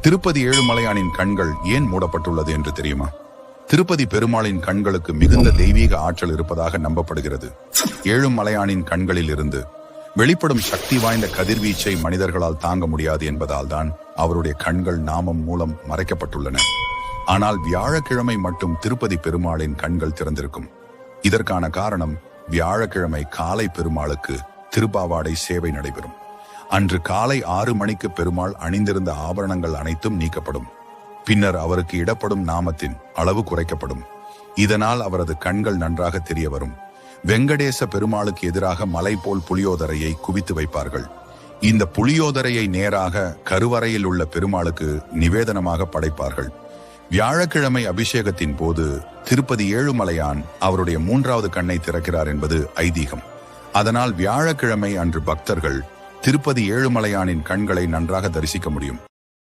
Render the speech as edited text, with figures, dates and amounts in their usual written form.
திருப்பதி ஏழுமலையானின் கண்கள் ஏன் மூடப்பட்டுள்ளது என்று தெரியுமா? திருப்பதி பெருமாளின் கண்களுக்கு மிகுந்த தெய்வீக ஆற்றல் இருப்பதாக நம்பப்படுகிறது. ஏழுமலையானின் கண்களில் இருந்து வெளிப்படும் சக்தி வாய்ந்த கதிர்வீச்சை மனிதர்களால் தாங்க முடியாது என்பதால் தான் அவருடைய கண்கள் நாமம் மூலம் மறைக்கப்பட்டுள்ளன. ஆனால் வியாழக்கிழமை மட்டும் திருப்பதி பெருமாளின் கண்கள் திறந்திருக்கும். இதற்கான காரணம், வியாழக்கிழமை காலை பெருமாளுக்கு திருப்பாவாடை சேவை நடைபெறும். அன்று காலை 6 மணிக்கு பெருமாள் அணிந்திருந்த ஆபரணங்கள் அனைத்தும் நீக்கப்படும். பின்னர் அவருக்கு இடப்படும் நாமத்தின் அளவு குறைக்கப்படும். இதனால் அவரது கண்கள் நன்றாக தெரிய வரும். வெங்கடேச பெருமாளுக்கு எதிராக மலை போல் புளியோதரையை குவித்து வைப்பார்கள். இந்த புளியோதரையை நேராக கருவறையில் உள்ள பெருமாளுக்கு நிவேதனமாக படைப்பார்கள். வியாழக்கிழமை அபிஷேகத்தின் போது திருப்பதி ஏழுமலையான் அவருடைய 3வது கண்ணை திறக்கிறார் என்பது ஐதீகம். அதனால் வியாழக்கிழமை அன்று பக்தர்கள் திருப்பதி ஏழுமலையானின் கண்களை நன்றாக தரிசிக்க முடியும்.